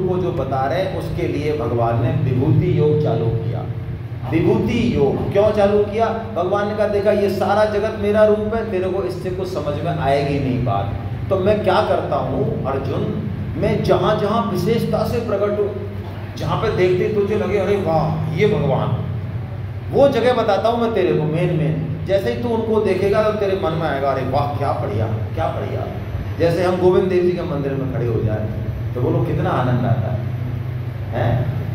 को जो बता रहे हैं उसके लिए भगवान ने विभूति योग चालू किया। विभूति योग क्यों चालू किया? भगवान ने कहा देखा ये सारा जगत मेरा रूप है, तेरे को इससे कुछ समझ में आएगी नहीं बात, तो मैं क्या करता हूँ अर्जुन, मैं जहाँ जहाँ विशेषता से प्रकट हूँ, जहाँ पे देखते तुझे लगे अरे वाह ये भगवान, वो जगह बताता हूँ मैं तेरे को मेन। जैसे ही तू उनको देखेगा तो तेरे मन में आएगा अरे वाह क्या बढ़िया क्या बढ़िया। जैसे हम गोविंद देव जी के मंदिर में खड़े हो जाए तो बोलो कितना आनंद आता है?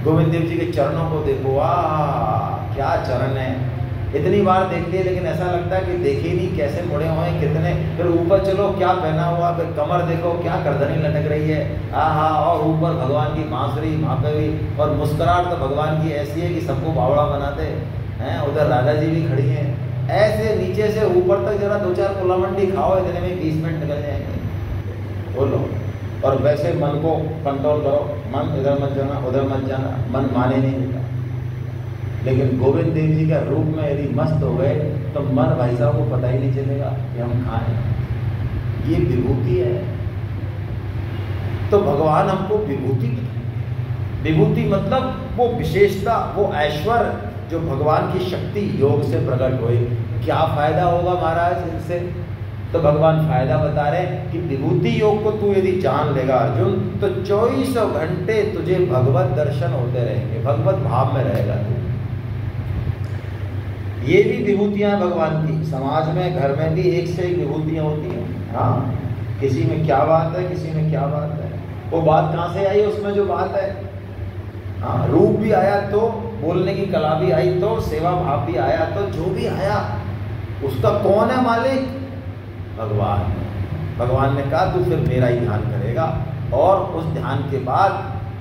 गोविंद देव जी के चरणों को देखो, वाह क्या चरण है। इतनी बार देख लिए लेकिन ऐसा लगता है कि देखे ही नहीं, कैसे मुड़े हुए हैं कितने। फिर ऊपर चलो क्या पहना हुआ, फिर कमर देखो क्या गर्दनी लटक रही है, आहा। और ऊपर भगवान की बांसुरी वहाँ पे भी, और मुस्कुराहट तो भगवान की ऐसी है कि सबको बावड़ा बनाते हैं। उधर राधा जी भी खड़ी हैं। ऐसे नीचे से ऊपर तक जरा 2-4 पुला मंडी खाओ, इतने में 20 मिनट निकल जाएंगे। बोलो। और वैसे मन को कंट्रोल करो, मन इधर मत जाना उधर मत जाना, मन माने नहीं देता। लेकिन गोविंद देव जी का रूप में यदि मस्त हो गए तो मन भाई साहब को पता ही नहीं चलेगा कि हम खाएं। ये विभूति है। तो भगवान हमको विभूति, विभूति मतलब वो विशेषता, वो ऐश्वर्य जो भगवान की शक्ति योग से प्रकट हुई। क्या फायदा होगा महाराज इनसे? तो भगवान फायदा बता रहे हैं कि विभूति योग को तू यदि जान लेगा अर्जुन, तो 24 घंटे तुझे भगवत दर्शन होते रहेंगे, भगवत भाव में रहेगा तू। ये भी विभूतियां भगवान की, समाज में घर में भी एक से एक विभूतियां होती हैं। हाँ, किसी में क्या बात है, किसी में क्या बात है, वो बात कहाँ से आई उसमें जो बात है। हाँ, रूप भी आया तो, बोलने की कला भी आई तो, सेवा भाव भी आया तो, जो भी आया उसका कौन है मालिक? भगवान। भगवान ने कहा तू फिर मेरा ही ध्यान करेगा, और उस ध्यान के बाद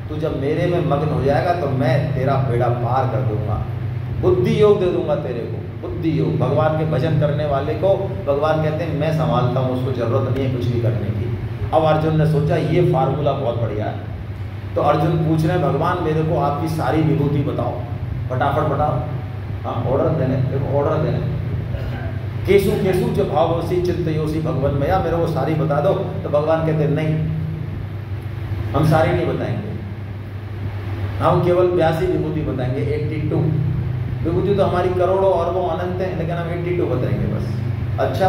तू जब मेरे में मग्न हो जाएगा तो मैं तेरा बेड़ा पार कर दूंगा, बुद्धि योग दे दूंगा तेरे को। बुद्धि योग, भगवान के भजन करने वाले को भगवान कहते हैं मैं संभालता हूँ, उसको जरूरत नहीं है कुछ भी करने की। अब अर्जुन ने सोचा ये फार्मूला बहुत बढ़िया है, तो अर्जुन पूछ रहे हैं भगवान मेरे को आपकी सारी विभूति बताओ, फटाफट बताओ। हाँ, ऑर्डर देने केसु केसु च भावोसी चित्तयोसी भगवान मैया, मेरे को सारी बता दो। तो भगवान कहते हैं नहीं, हम सारी नहीं बताएंगे, हम केवल 82 विभूति बताएंगे। 82 विभूति तो हमारी करोड़ों अरबों अनंत है, लेकिन हम 82 बताएंगे बस। अच्छा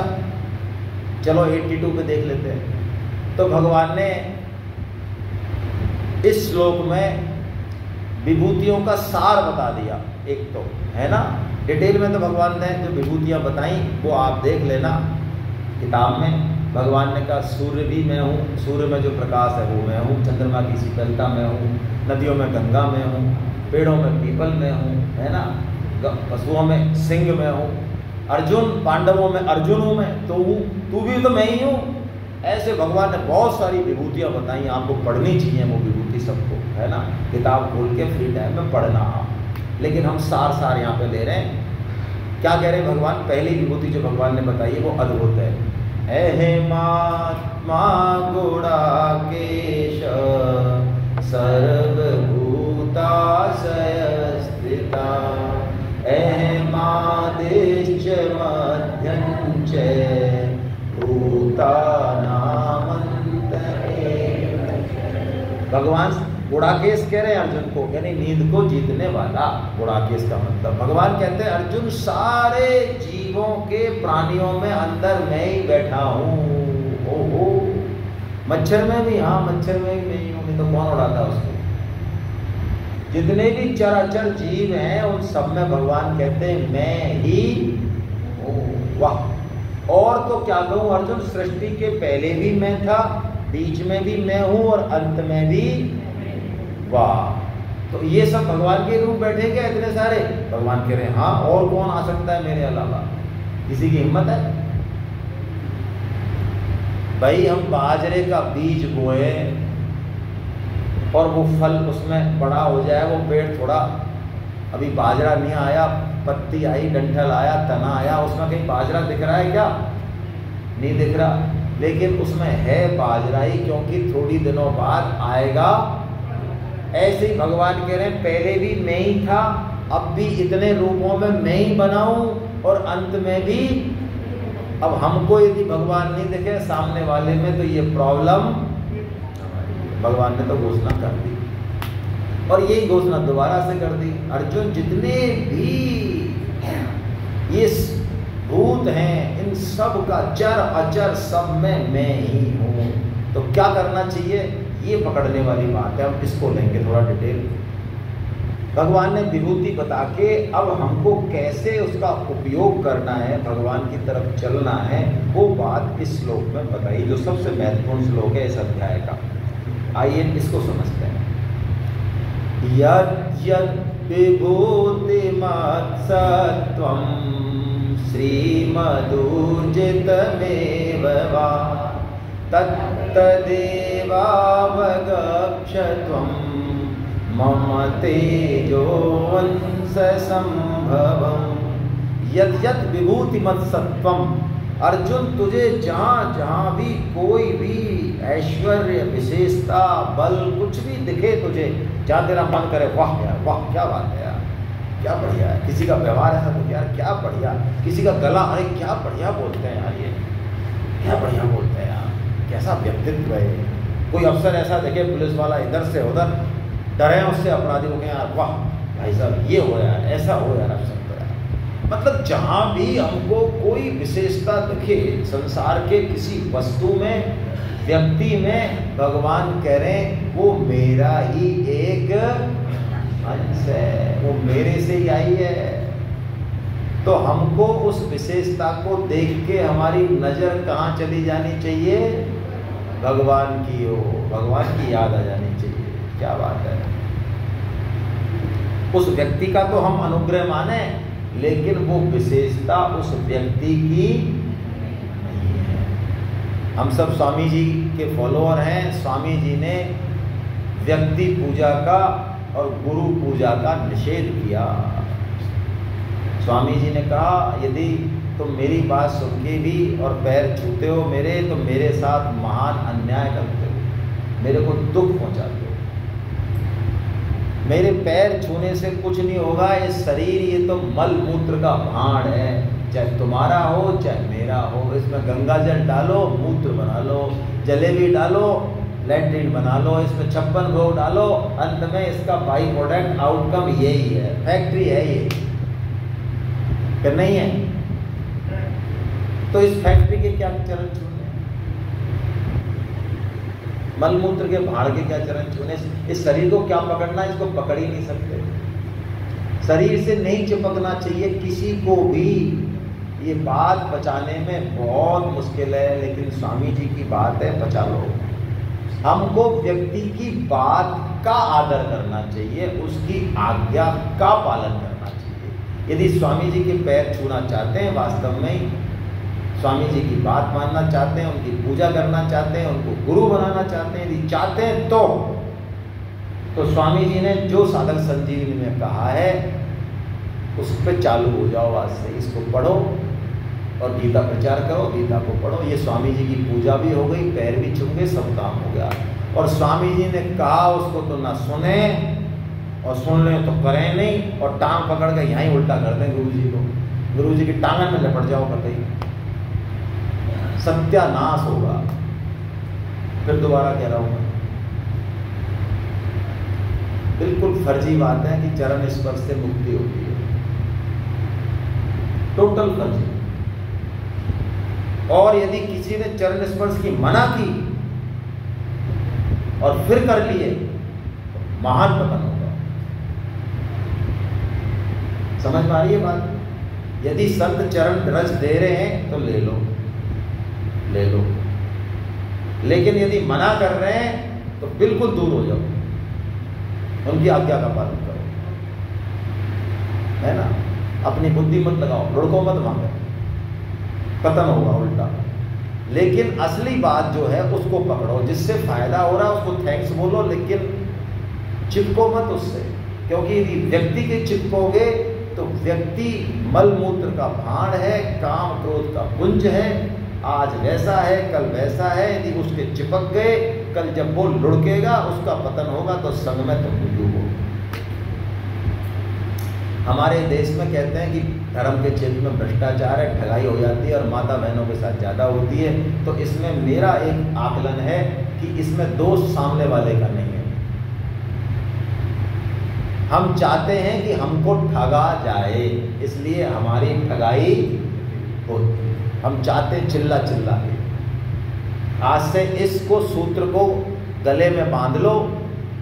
चलो 82 पे देख लेते हैं। तो भगवान ने इस श्लोक में विभूतियों का सार बता दिया। एक तो है ना, डिटेल में तो भगवान ने जो विभूतियां बताई वो आप देख लेना किताब में। भगवान ने कहा सूर्य भी मैं हूँ, सूर्य में जो प्रकाश है वो मैं हूँ, चंद्रमा की शीतलता मैं हूँ, नदियों में गंगा में हूँ, पेड़ों में पीपल में हूँ, है ना, पशुओं में सिंह में हूँ, अर्जुन पांडवों में अर्जुन हूँ मैं, तो तू भी तो मैं ही हूँ। ऐसे भगवान ने बहुत सारी विभूतियाँ बताई, आपको पढ़नी चाहिए वो विभूति सबको, है ना, किताब खोल के फ्री टाइम में पढ़ना। लेकिन हम सार यहाँ पे ले रहे हैं। क्या कह रहे हैं भगवान? पहली विभूति जो भगवान ने बताई है वो अद्भुत है। महात्मा गुणाकेश सर्वभूताशय स्थिता, अहमादिश्च मध्यं च भगवान गुणाकेश कह रहे हैं अर्जुन को, यानी नींद को जीतने वाला। गुणाकेश का मतलब भगवान कहते हैं अर्जुन सारे जीवों के प्राणियों में अंदर मैं ही बैठा हूँ। ओहो, मच्छर में भी, हाँ मच्छर में भी मैं ही हूँ, नहीं तो कौन उड़ाता उसको। जितने भी चराचर जीव हैं उन सब में भगवान कहते हैं मैं ही हूँ। वाह! और तो क्या कहूँ अर्जुन, सृष्टि के पहले भी मैं था, बीच में भी मैं हूँ और अंत में भी। वाह! तो ये सब भगवान के रूप बैठे क्या इतने सारे? भगवान कह रहे हैं हाँ, और कौन आ सकता है मेरे अलावा? किसी की हिम्मत है? भाई हम बाजरे का बीज बोए और वो फल उसमें बड़ा हो जाए, वो पेड़ थोड़ा अभी बाजरा नहीं आया, पत्ती आई, डंठल आया, तना आया, उसमें कहीं बाजरा दिख रहा है क्या? नहीं दिख रहा, लेकिन उसमें है बाजरा ही, क्योंकि थोड़ी दिनों बाद आएगा। ऐसे ही भगवान कह रहे हैं पहले भी मैं ही था, अब भी इतने रूपों में मैं ही बनाऊं और अंत में भी। अब हमको यदि भगवान नहीं दिखे सामने वाले में तो ये प्रॉब्लम भगवान ने तो घोषणा कर दी, और यही घोषणा दोबारा से कर दी, अर्जुन जितने भी ये भूत हैं इन सब का चर अचर सब में मैं ही हूँ। तो क्या करना चाहिए, ये पकड़ने वाली बात है। अब इसको लेंगे थोड़ा डिटेल। भगवान ने विभूति बता के अब हमको कैसे उसका उपयोग करना है, भगवान की तरफ चलना है, वो बात इस श्लोक में बताई, जो सबसे महत्वपूर्ण श्लोक है इस अध्याय का। आइए इसको समझते हैं। यद् यद् विभूतिमत्सत्त्वं श्रीमदूर्जितमेव वा तत्तदेवावगच्छ त्वं मम तेजोवंश संभवम्। यद् यद् विभूतिमत्सत्त्वम्, अर्जुन तुझे जहाँ जहाँ भी कोई भी ऐश्वर्य विशेषता बल कुछ भी दिखे तुझे, जहाँ तेरा मन करे वाह यार वाह क्या बात है यार, क्या बढ़िया है, किसी का व्यवहार ऐसा तो यार क्या बढ़िया, किसी का गला अरे क्या बढ़िया बोलते हैं यार, ये क्या बढ़िया बोलते हैं यार, कैसा व्यक्तित्व है। कोई अफसर ऐसा देखे पुलिस वाला इधर से उधर डरे उससे अपराधी को, यार वाह भाई साहब ये हो यार, ऐसा हो यार अफसर तो यार। मतलब जहाँ भी हमको कोई विशेषता दिखे संसार के किसी वस्तु में व्यक्ति में, भगवान कह रहे हैं वो मेरा ही एक अंश है, वो मेरे से ही आई है। तो हमको उस विशेषता को देख के हमारी नजर कहाँ चली जानी चाहिए, भगवान की ओर, भगवान की याद आ जानी चाहिए। क्या बात है। उस व्यक्ति का तो हम अनुग्रह माने, लेकिन वो विशेषता उस व्यक्ति की नहीं है। हम सब स्वामी जी के फॉलोअर हैं। स्वामी जी ने व्यक्ति पूजा का और गुरु पूजा का निषेध किया। स्वामी जी ने कहा यदि तुम मेरी बात सुन के भी और पैर छूते हो मेरे, तो मेरे साथ महान अन्याय करते हो, मेरे को दुख पहुंचाते हो। मेरे पैर छूने से कुछ नहीं होगा, ये शरीर ये तो मल मूत्र का भांड है, चाहे तुम्हारा हो चाहे मेरा हो। इसमें गंगा जल डालो मूत्र बना लो, जलेबी डालो लैट्रिन बना लो, इसमें 56 भोग डालो, अंत में इसका बाई प्रोडक्ट आउटकम यही है, फैक्ट्री है ये, फिर नहीं है। तो इस फैक्ट्री के क्या चरण छूने, मल मूत्र के भाड़ के क्या चरण छूने, इस शरीर को क्या पकड़ना, इसको पकड़ ही नहीं सकते। शरीर से नहीं चिपकना चाहिए किसी को भी। ये बात बचाने में बहुत मुश्किल है, लेकिन स्वामी जी की बात है, बचा लो। हमको व्यक्ति की बात का आदर करना चाहिए, उसकी आज्ञा का पालन करना चाहिए। यदि स्वामी जी के पैर छूना चाहते हैं, वास्तव में स्वामी जी की बात मानना चाहते हैं, उनकी पूजा करना चाहते हैं, उनको गुरु बनाना चाहते हैं, यदि चाहते हैं तो स्वामी जी ने जो साधक संजीवनी में कहा है उस पर चालू हो जाओ आज से। इसको पढ़ो और गीता प्रचार करो, गीता को पढ़ो। ये स्वामी जी की पूजा भी हो गई, पैर भी छूम गए, सब काम हो गया। और स्वामी जी ने कहा उसको तो ना सुने, और सुन लें तो करें नहीं, और टांग पकड़ के यहाँ ही उल्टा कर दें गुरु जी को, गुरु जी की टांगन में लपट जाओ कतई, सत्यानाश होगा। फिर दोबारा कह रहा हूं मैं, बिल्कुल फर्जी बात है कि चरण स्पर्श से मुक्ति होती है, टोटल फर्जी। और यदि किसी ने चरण स्पर्श की मना की और फिर कर लिए तो महान पतन होगा। समझ में आ रही है बात। यदि संत चरण रज दे रहे हैं तो ले लो, ले लो, लेकिन यदि मना कर रहे हैं तो बिल्कुल दूर हो जाओ, उनकी आज्ञा का पालन करो, है ना। अपनी बुद्धि मत लगाओ, लुढ़को मत मांगो, पतन होगा उल्टा। लेकिन असली बात जो है उसको पकड़ो, जिससे फायदा हो रहा है उसको थैंक्स बोलो, लेकिन चिपको मत उससे। क्योंकि यदि व्यक्ति के चिपकोगे तो व्यक्ति मल मूत्र का भांड है, काम क्रोध का पुंज है, आज वैसा है कल वैसा है। यदि उसके चिपक गए, कल जब वो लुढ़केगा उसका पतन होगा तो संग में तुम डूबो। हमारे देश में कहते हैं कि धर्म के क्षेत्र में भ्रष्टाचार है, ठगाई हो जाती है और माता बहनों के साथ ज़्यादा होती है। तो इसमें मेरा एक आकलन है कि इसमें दोष सामने वाले का नहीं है। हम चाहते हैं कि हमको ठगा जाए, इसलिए हमारी ठगाई होती है। हम चाहते चिल्ला चिल्ला के। आज से इसको सूत्र को गले में बांध लो।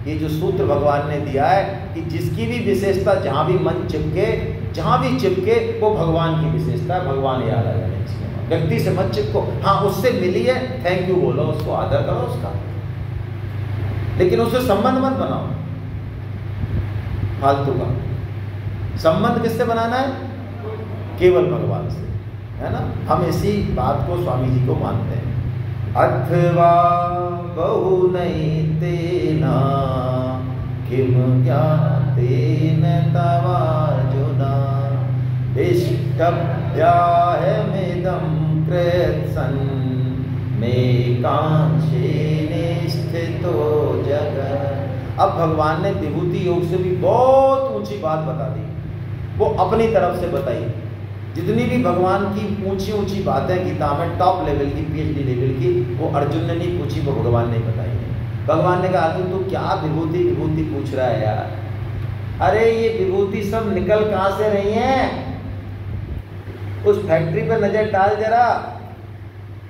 ये जो सूत्र भगवान ने दिया है कि जिसकी भी विशेषता जहां भी मन चिपके, जहां भी चिपके वो भगवान की विशेषता है, भगवान याद आ जाने चाहिए। व्यक्ति से मत चिपको, हाँ उससे मिली है थैंक यू बोलो, उसको आदर करो उसका, लेकिन उससे संबंध मत बनाओ फालतू का। संबंध किससे बनाना है? केवल भगवान से, है ना। हम इसी बात को स्वामी जी को मानते हैं। अथवा बहु नहीं तेना किम ज्ञातेन तवार्जुना इष्टभ्याहमिदं कृत्सन् मे कांक्षेन स्थितो जगत्। अब भगवान ने विभूति योग से भी बहुत ऊंची बात बता दी, वो अपनी तरफ से बताई। जितनी भी भगवान की ऊंची ऊंची बातें गीता में टॉप लेवल की, PhD लेवल की, वो अर्जुन ने नहीं पूछी, वो भगवान ने बताई है। भगवान ने कहा अर्जुन तू क्या विभूति विभूति पूछ रहा है यार, अरे ये विभूति सब निकल कहां से रही हैं? उस फैक्ट्री पर नजर डाल जरा,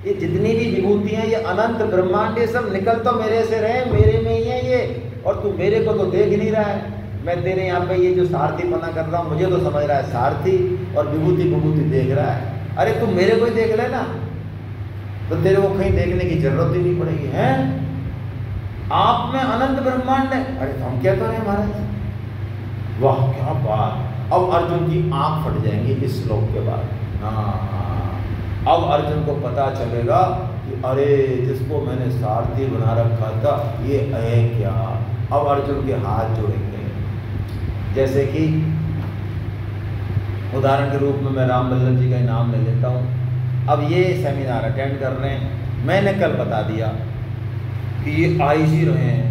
ये जितनी भी विभूति हैं, ये अनंत ब्रह्मांड, ये सब निकल तो मेरे से रहे, मेरे में ही है ये, और तू मेरे को तो देख नहीं रहा है। मैं तेरे यहाँ पे ये जो सारथी बना कर रहा हूँ, मुझे तो समझ रहा है सारथी, और विभूति विभूति देख रहा है। अरे तू मेरे को ही देख लेना, तो तेरे को कहीं देखने की जरूरत ही नहीं पड़ेगी। है आप में अनंत ब्रह्मांड है। अरे तो हम क्या करें महाराज, वाह क्या बात। अब अर्जुन की आंख फट जाएंगी इस श्लोक के बाद। हाँ, अब अर्जुन को पता चलेगा कि अरे जिसको मैंने सारथी बना रखा था ये है क्या। अब अर्जुन के हाथ जोड़ेंगे। जैसे कि उदाहरण के रूप में मैं राम वल्लभ जी का नाम ले लेता हूँ। अब ये सेमिनार अटेंड कर रहे हैं, मैंने कल बता दिया कि ये IG रहे हैं,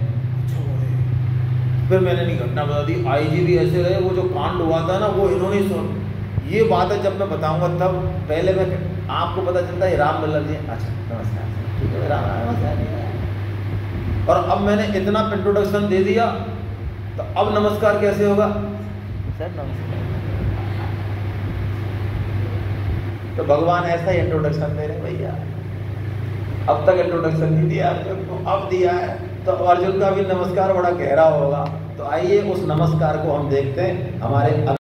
फिर मैंने नहीं घटना बता दी, IG भी ऐसे रहे, वो जो कांड हुआ था ना वो इन्होंने सुन। ये बात है जब मैं बताऊंगा तब, पहले मैं आपको पता चलता है राम वल्लभ जी, अच्छा नमस्कार, ठीक है राम नमस्कार। और अब मैंने इतना इंट्रोडक्शन दे दिया, तो अब नमस्कार कैसे होगा? सर नमस्कार। तो भगवान ऐसा ही इंट्रोडक्शन दे रहे भैया, अब तक इंट्रोडक्शन नहीं दिया अर्जुन को, अब दिया है, तो अर्जुन का भी नमस्कार बड़ा गहरा होगा। तो आइए उस नमस्कार को हम देखते हैं हमारे